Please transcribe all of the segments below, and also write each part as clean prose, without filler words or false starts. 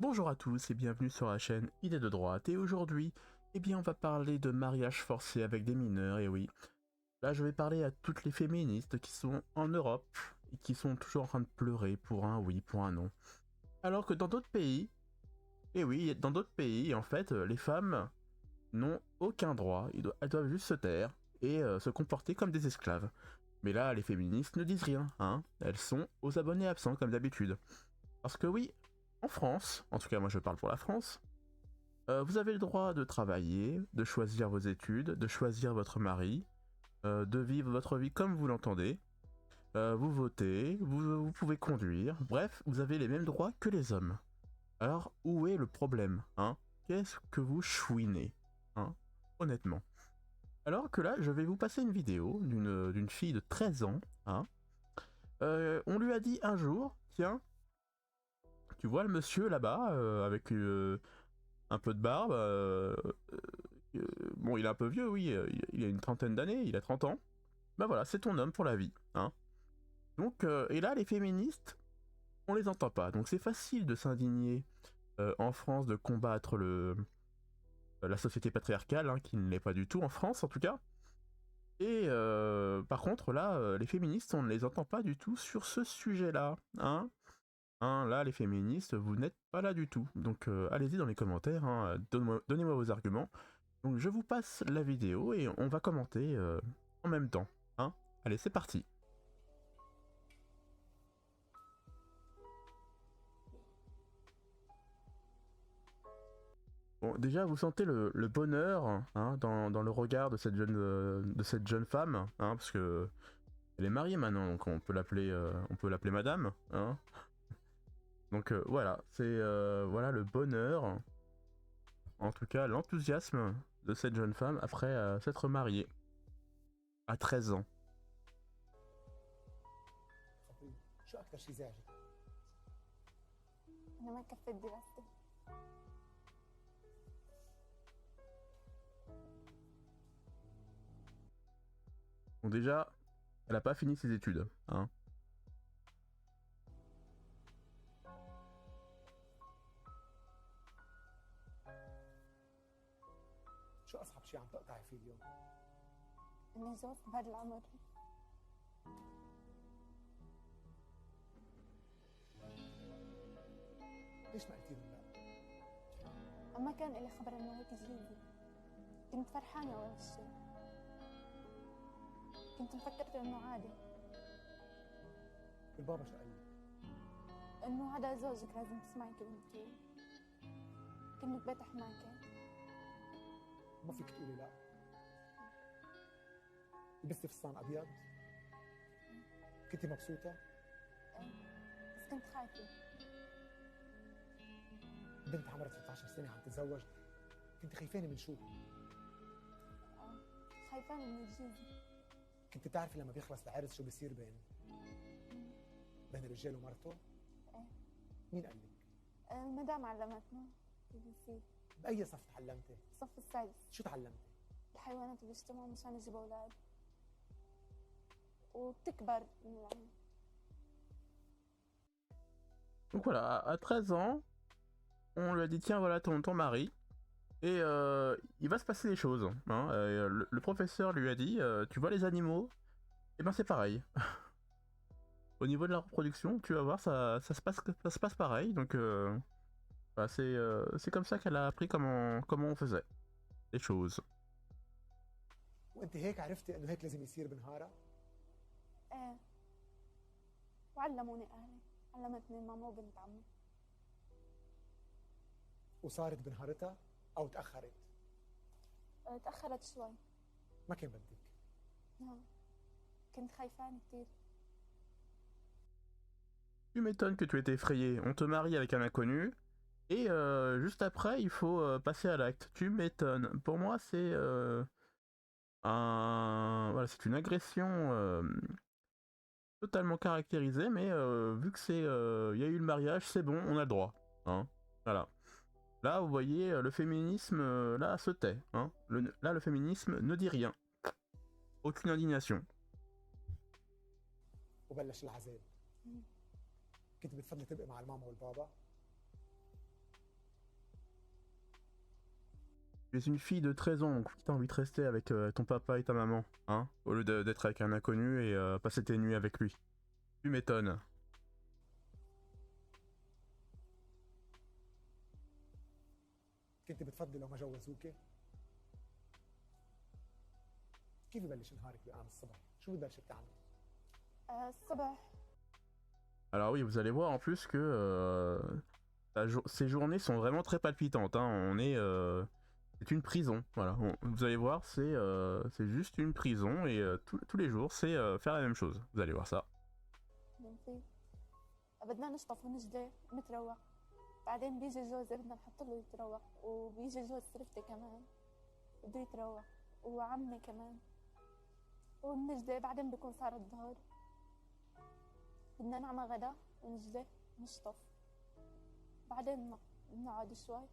Bonjour à tous et bienvenue sur la chaîne Idées de droite et aujourd'hui, on va parler de mariage forcé avec des mineurs et oui, là je vais parler à toutes les féministes qui sont en Europe et qui sont toujours en train de pleurer pour un oui, pour un non. Alors que dans d'autres pays, et oui, dans d'autres pays en fait, les femmes n'ont aucun droit, elles doivent juste se taire et se comporter comme des esclaves. Mais là, les féministes ne disent rien, hein, elles sont aux abonnés absents comme d'habitude. Parce que oui, en France, en tout cas moi je parle pour la France, vous avez le droit de travailler, de choisir vos études, de choisir votre mari, de vivre votre vie comme vous l'entendez. Vous votez, vous pouvez conduire, bref, vous avez les mêmes droits que les hommes. Alors, où est le problème, hein? Qu'est-ce que vous chouinez, hein? Honnêtement. Alors que là, je vais vous passer une vidéo d'une fille de 13 ans, hein? On lui a dit un jour, tiens, tu vois le monsieur là-bas, avec un peu de barbe. Bon, il est un peu vieux, oui, il a une trentaine d'années, il a 30 ans. Bah voilà, c'est ton homme pour la vie, hein. Donc, et là, les féministes, on les entend pas. Donc c'est facile de s'indigner en France, de combattre la société patriarcale, hein, qui ne l'est pas du tout en France en tout cas. Et par contre, là, les féministes, on ne les entend pas du tout sur ce sujet-là, hein. Hein, là, les féministes, vous n'êtes pas là du tout. Donc allez-y dans les commentaires, hein, donnez-moi vos arguments. Donc je vous passe la vidéo et on va commenter en même temps. Hein, allez, c'est parti. Bon, déjà, vous sentez le bonheur, hein, dans le regard de cette jeune femme, hein, parce que elle est mariée maintenant, donc on peut l'appeler madame, hein. Donc voilà, c'est voilà le bonheur, en tout cas l'enthousiasme de cette jeune femme après s'être mariée à 13 ans. شو أكثر شيء زعجك؟ أنا ما كفيت دراستي. Bon déjà, elle a pas fini ses études, hein. شو أصعب شيء عم تقطعي فيه اليوم؟ إني زوج بهذا العمر. ليش ما قلتي لهم لا؟ أما كان إلي خبر إنه هيك جهيزي. كنت فرحانة أول شيء. كنت مفكرت إنه عادي. والبابا شو قال لك؟ إنه هذا زوجك لازم تسمعي كلمته. كنت بيت حماكي. ما فيك تقولي لا. لبستي فستان أبيض؟ كنتي مبسوطة؟ بس كنت خايفة. بنت عمرها 13 سنة عم تتزوج، كنت خايفانة من شو؟ خايفانة من الجيزي. كنت بتعرفي لما بيخلص العرس شو بيصير بين الرجال ومرته؟ إيه. مين قال لك؟ المدام علمتنا BBC. بأي صف تعلمتي؟ الصف السادس. شو تعلمتي؟ الحيوانات بيجتمعوا مشان يجيبوا أولاد. وبتكبر من العمر. Donc voilà, à 13 ans, on lui a dit tiens voilà ton mari, et il va se passer des choses, hein. Le professeur lui a dit tu vois les animaux, et ben c'est pareil. Au niveau de la reproduction, tu vas voir, ça se passe pareil, donc bah, c'est comme ça qu'elle a appris comment on faisait les choses. وأنت هيك عرفتي إنه هيك لازم يصير بنهارها؟ إيه. وعلموني أهلي. علمتني ماما وبنت عمي. وصارت بنهارتها أو تأخرت؟ تأخرت شوي. ما كان بدك. نعم. كنت خايفانة كتير. Tu m'étonnes que tu étais effrayé, on te marie avec un inconnu, et juste après il faut passer à l'acte. Tu m'étonnes. Pour moi c'est voilà, c'est une agression totalement caractérisée, mais vu que y a eu le mariage, c'est bon, on a le droit, hein. Voilà. Là, vous voyez, le féminisme, là, se tait, hein. Là, le féminisme ne dit rien. Aucune indignation. وبلش العذاب. كنت بتفضلي تبقي مع الماما والبابا؟ Tu es une fille de 13 ans, donc t'as envie de rester avec ton papa et ta maman, hein, au lieu d'être avec un inconnu et passer tes nuits avec lui. Tu m'étonnes. كنت بتفضلي لو ما جوزوكي؟ كيف ببلش نهارك بقام الصبح؟ شو بتبلشي بتعملي؟ الصبح Alors oui, vous allez voir en plus que ces journées sont vraiment très palpitantes, hein. C'est une prison, voilà. Vous allez voir, c'est juste une prison et tous les jours, c'est faire la même chose. Vous allez voir ça. بنفيق بدنا نشطف ونجلي ونتروق. بعدين بيجي جوزي بدنا نحط له يتروق، وبيجي جوز سرفتي كمان بده يتروق، وعمي كمان، ونجلي. بعدين بيكون صار الظهر، بدنا نعمل غدا ونجلي نشطف. بعدين بنقعد شوي،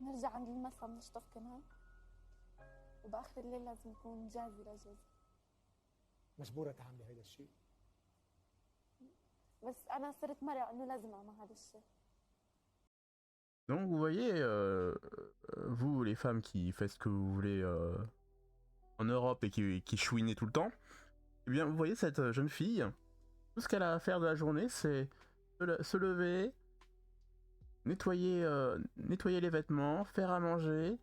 نرجع عند المسا بنشطف كمان، وبآخر الليل لازم نكون جاهزة لجوزي. مجبورة تعملي هيدا الشيء؟ بس أنا صرت مرة إنه لازم أعمل هذا الشيء. Donc vous voyez, vous les femmes qui faites ce que vous voulez en Europe et qui chouinez tout le temps, eh bien vous voyez cette jeune fille, tout ce qu'elle a à faire de la journée, c'est se lever, nettoyer les vêtements, faire à manger,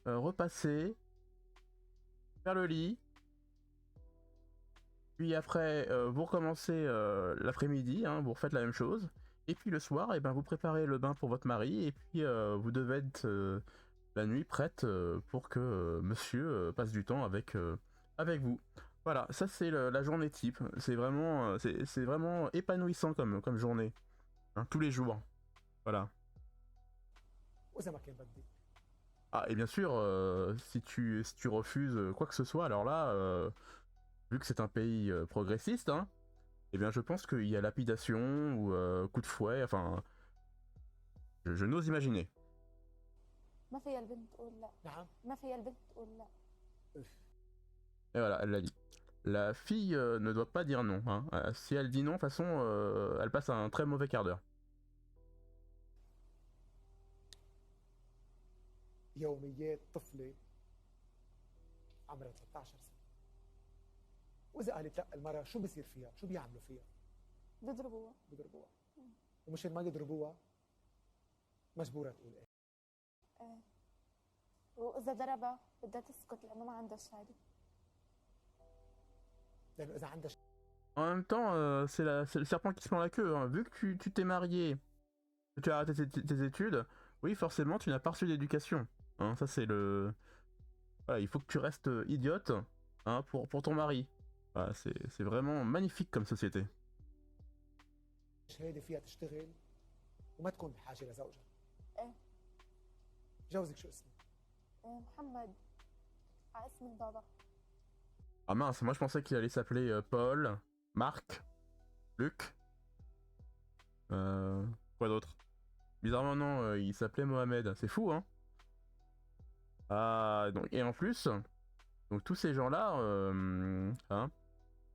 repasser, faire le lit. Puis après, vous recommencez l'après-midi, hein, vous refaites la même chose. Et puis le soir, eh ben, vous préparez le bain pour votre mari. Et puis vous devez être la nuit prête pour que monsieur passe du temps avec vous. Voilà, ça c'est la journée type. C'est vraiment épanouissant comme journée. Hein, tous les jours. Voilà. وإذا ما كان بدك؟ Ah, et bien sûr, si tu refuses quoi que ce soit, alors là, vu que c'est un pays progressiste, hein, eh bien je pense qu'il y a lapidation ou coup de fouet, enfin, je n'ose imaginer. ما فيها البنت تقول لا. نعم. ما فيها البنت تقول لا. Et voilà, elle l'a dit. La fille ne doit pas dire non, hein. Si elle dit non, de toute façon, elle passe un très mauvais quart d'heure. يوميات طفلة عمرها 13 سنة، وإذا قالت لا المرأة شو بصير فيها؟ شو بيعملوا فيها؟ بيضربوها. بيضربوها. ومشان ما يضربوها مجبورة تقول إيه. ايه، وإذا ضربها بدها تسكت لأنه ما عندها شهادة. لأنه إذا عندها En même temps, c'est le serpent qui se mord la queue, hein. Vu que tu t'es marié, que tu as arrêté tes études, oui, forcément, tu n'as pas reçu d'éducation. Hein, ça, c'est le... Voilà, il faut que tu restes idiote, hein, pour ton mari. Voilà, c'est vraiment magnifique comme société. شهادة فيها تشتغل وما تكون بحاجة لزوجها. إيه. جوزك شو اسمه؟ محمد، على اسم البابا. Ah mince, moi je pensais qu'il allait s'appeler Paul, Marc, Luc. Quoi d'autre? Bizarrement non, il s'appelait Mohamed. C'est fou, hein? Ah, donc, et en plus, donc tous ces gens-là, hein,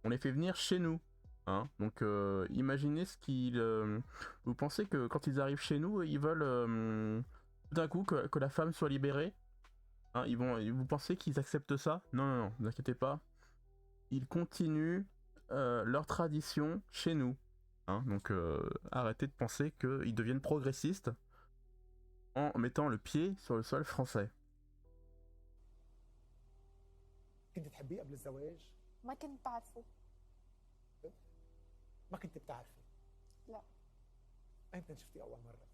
on les fait venir chez nous. Hein, donc imaginez ce qu'ils... vous pensez que quand ils arrivent chez nous, ils veulent tout d'un coup que la femme soit libérée? Hein, vous pensez qu'ils acceptent ça? Non, non, non, ne vous inquiétez pas. Ils continuent leur tradition chez nous. Hein, donc arrêtez de penser qu'ils deviennent progressistes en mettant le pied sur le sol français. كنت تحبيه قبل الزواج؟ ما كنت بعرفه. ما كنت بتعرفي؟ لا. أيمتى شفتيه أول مرة؟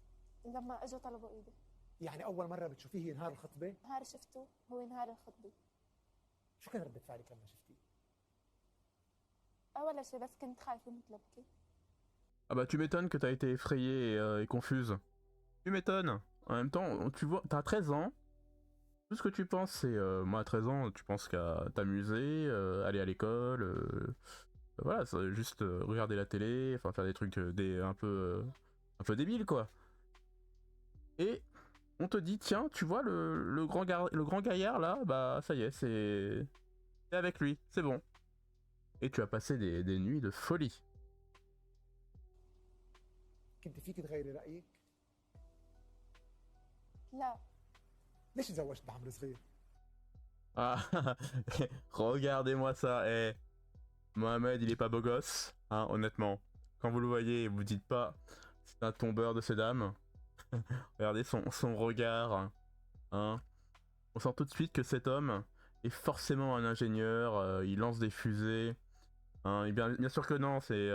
لما اجوا طلبوا ايدي. يعني أول مرة بتشوفيه هي نهار الخطبة؟ نهار شفته هو نهار الخطبة. شو كان ردة فعلك لما شفتيه؟ أول شيء بس كنت خايفة متلبكة. Ah bah tu m'étonnes que t'as été effrayée et confuse. Tu m'étonnes. En même temps, tu vois, t'as 13 ans. Tout ce que tu penses, c'est... moi à 13 ans, tu penses qu'à t'amuser, aller à l'école... voilà, juste regarder la télé, enfin faire des trucs un peu débiles quoi. Et on te dit tiens, tu vois le grand gaillard là, bah ça y est, c'est avec lui, c'est bon. Et tu as passé des nuits de folie. كنت فيك تغيري رأيك؟ لا، ليش تزوجت بعمر صغير؟ Ah, regardez-moi ça. Eh, Mohamed, il est pas beau gosse, hein, honnêtement. Quand vous le voyez, vous dites pas, c'est un tombeur de ces dames. Regardez son regard, hein. On sent tout de suite que cet homme est forcément un ingénieur, il lance des fusées. Hein, et bien sûr que non, c'est...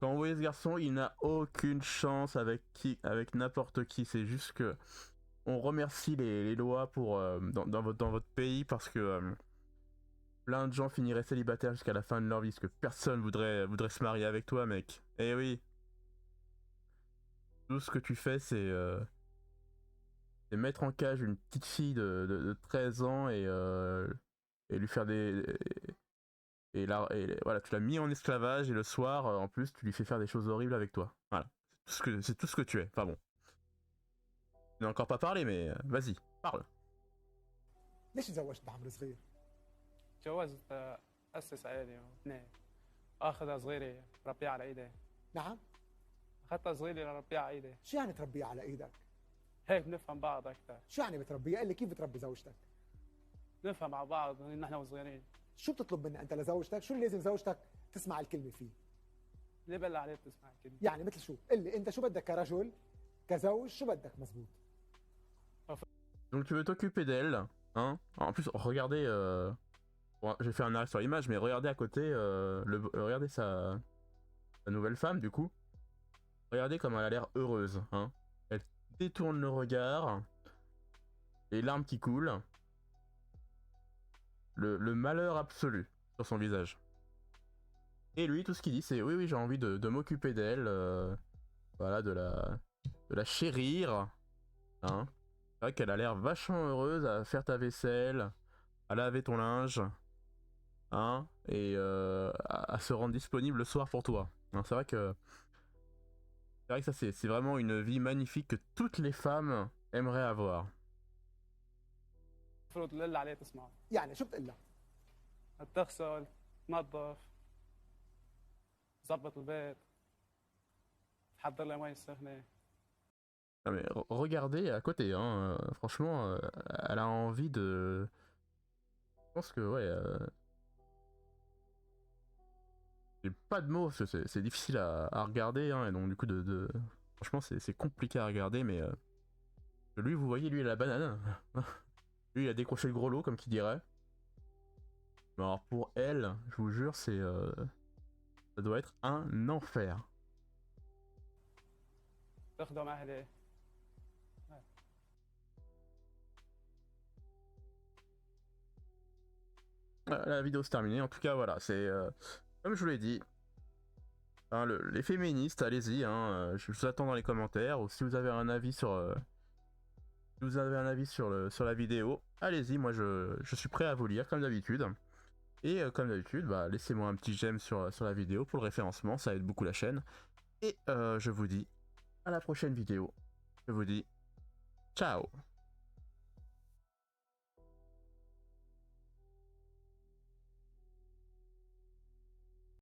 Quand vous voyez ce garçon, il n'a aucune chance avec n'importe qui. C'est juste que on remercie les lois pour dans votre pays parce que plein de gens finiraient célibataires jusqu'à la fin de leur vie parce que personne voudrait se marier avec toi, mec. Eh oui. Tout ce que tu fais, c'est mettre en cage une petite fille de 13 ans et lui faire des... voilà, tu l'as mis en esclavage et le soir, en plus, tu lui fais faire des choses horribles avec toi. Voilà. C'est tout ce que tu es. Enfin bon. Je n'ai encore pas parlé, mais vas-y, parle. ليش تزوجت بعمر صغير؟ تجوزت أسس عائلة واثنين. أخذها صغيرة ربيها على إيدي. نعم؟ أخذتها صغيرة ربيها على إيدي. شو يعني تربيها على ايدك؟ هيك بنفهم بعض أكثر. شو يعني بتربيها؟ قل لي كيف بتربي زوجتك؟ نفهم مع بعض نحن وصغيرين. شو بتطلب منها انت لزوجتك؟ شو اللي لازم زوجتك تسمع الكلمه فيه؟ اللي بلا عليه بتسمع الكلمة. يعني مثل شو؟ قل لي انت شو بدك كرجل كزوج شو بدك مزبوط؟ Donc tu veux t'occuper d'elle, hein. En plus, regardez, bon, j'ai fait un arrêt sur l'image, mais regardez à côté, regardez sa nouvelle femme du coup. Regardez comme elle a l'air heureuse, hein. Elle détourne le regard, les larmes qui coulent, le malheur absolu sur son visage. Et lui, tout ce qu'il dit, c'est oui, j'ai envie de m'occuper d'elle, voilà, de la chérir, hein. C'est vrai qu'elle a l'air vachement heureuse à faire ta vaisselle, à laver ton linge, hein, et à se rendre disponible le soir pour toi. Hein, c'est vrai que ça c'est vraiment une vie magnifique que toutes les femmes aimeraient avoir. المفروض اللي عليه تسمع. يعني شو بتقول لها؟ تغسل، تنظف، تظبط البيت، تحضر لها مي سخنة. Non mais regardez à côté, hein, franchement, elle a envie de... Je pense que, ouais... J'ai pas de mots, parce que c'est difficile à regarder, hein, et donc du coup, franchement, c'est compliqué à regarder, mais... Lui, vous voyez, lui, il a la banane. Lui, il a décroché le gros lot, comme qui dirait. Mais alors, pour elle, je vous jure, c'est... ça doit être un enfer. تخدم أهلي. La vidéo c'est terminé. En tout cas, voilà, c'est comme je vous l'ai dit. Hein, les féministes, allez-y. Hein, je vous attends dans les commentaires. Ou si vous avez un avis sur, sur la vidéo, allez-y. Moi, je suis prêt à vous lire comme d'habitude. Et comme d'habitude, bah, laissez-moi un petit j'aime sur la vidéo pour le référencement. Ça aide beaucoup la chaîne. Et je vous dis à la prochaine vidéo. Je vous dis ciao.